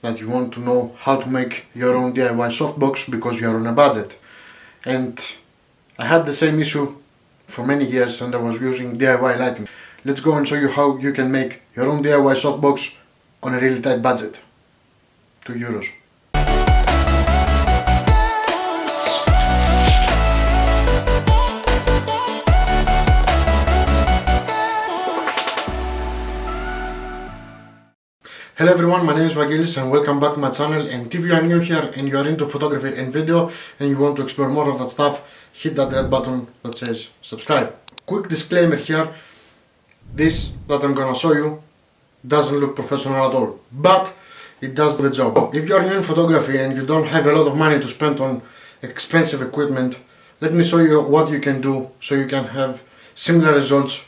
that you want to know how to make your own DIY softbox because you are on a budget. And I had the same issue for many years and I was using DIY lighting. Let's go and show you how you can make your own DIY softbox on a really tight budget. €2. Hello everyone, my name is Vangelis and welcome back to my channel. And if you are new here and you are into photography and video and you want to explore more of that stuff, hit that red button that says subscribe. Quick disclaimer here, this that I'm gonna show you doesn't look professional at all, but it does the job. If you are new in photography and you don't have a lot of money to spend on expensive equipment, let me show you what you can do so you can have similar results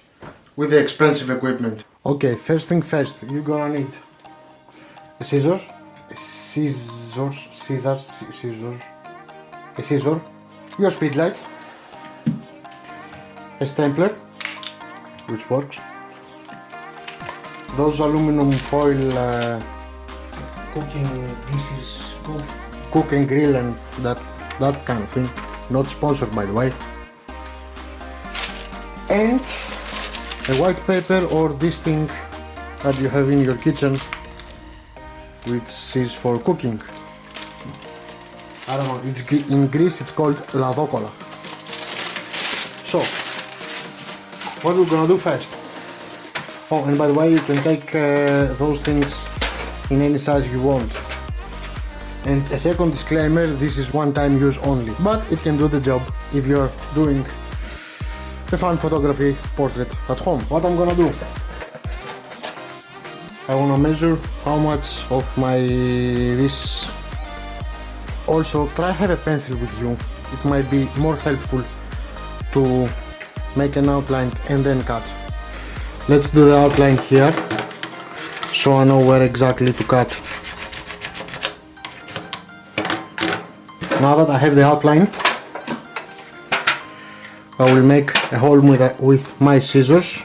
with the expensive equipment. Okay, first thing first, you're gonna need a scissor, your speed light, a stapler, which works, those aluminum foil cook and grill and that kind of thing, not sponsored by the way, and a white paper or this thing that you have in your kitchen, which is for cooking. I don't know, it's in Greece it's called ladokola. So, what we're gonna do first. Oh, and by the way, you can take those things in any size you want. And a second disclaimer, this is one-time use only, but it can do the job if you're doing the fun photography portrait at home. What I'm gonna do, I want to measure how much of this. Also, try have a pencil with you, it might be more helpful to make an outline and then cut. Let's do the outline here so I know where exactly to cut. Now that I have the outline, I will make a hole with my scissors,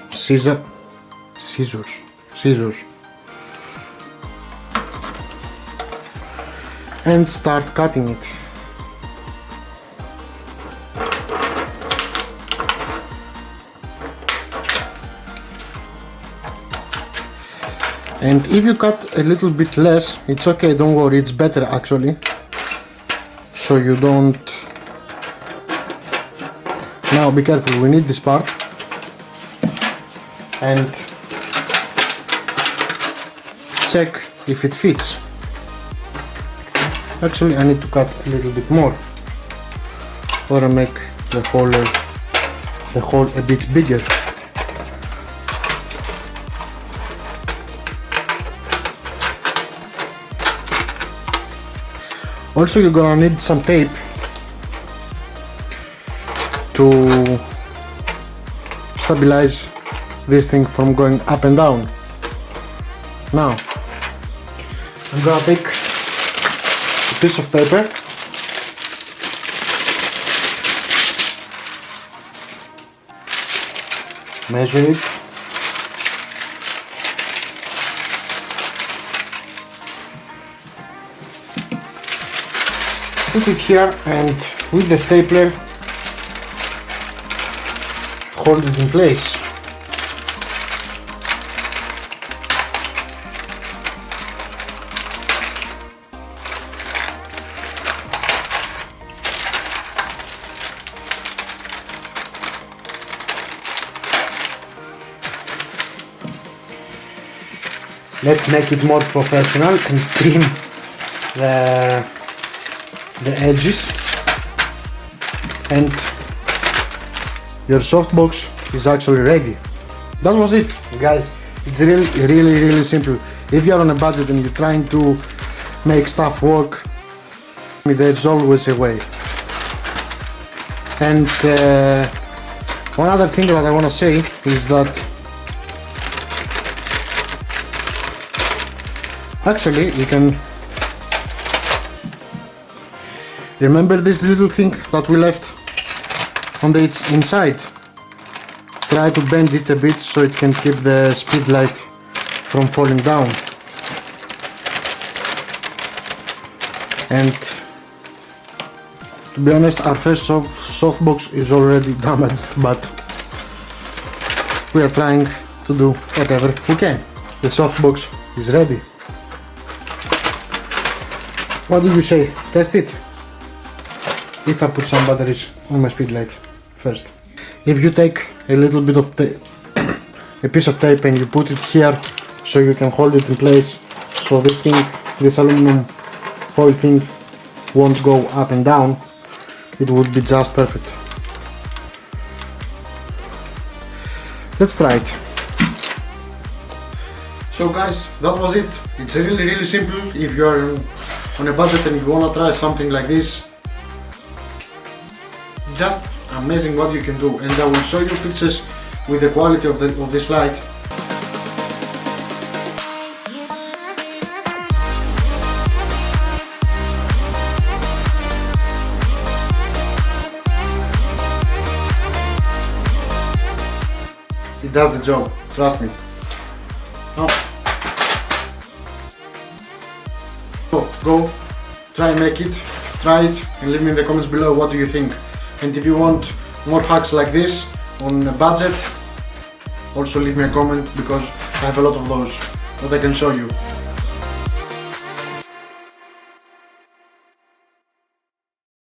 and start cutting it. And if you cut a little bit less, it's okay, don't worry, it's better actually, so you don't. Now be careful, we need this part, and check if it fits. Actually, I need to cut a little bit more, or I make the hole a bit bigger. Also, you're gonna need some tape to stabilize this thing from going up and down. Now, I'm gonna take piece of paper, measure it, put it here, and with the stapler hold it in place. Let's make it more professional and trim the edges, and your softbox is actually ready. That was it, guys. It's really simple. If you're on a budget and you're trying to make stuff work, there's always a way. And one other thing that I want to say is that actually you can remember this little thing that we left on the inside. Try to bend it a bit so it can keep the speed light from falling down. And to be honest, our first softbox is already damaged, but we are trying to do whatever we can. The softbox is ready. What do you say? Test it? If I put some batteries on my speed light first. If you take a little bit of a piece of tape and you put it here so you can hold it in place, so this thing, this aluminum foil thing won't go up and down, it would be just perfect. Let's try it. So guys, that was it. It's really simple. If you are on a budget and you wanna try something like this, just amazing what you can do, and I will show you pictures with the quality of this light. It does the job, trust me. Now, so go, try and make it, try it, and leave me in the comments below what do you think. And if you want more hacks like this on a budget, also leave me a comment, because I have a lot of those that I can show you.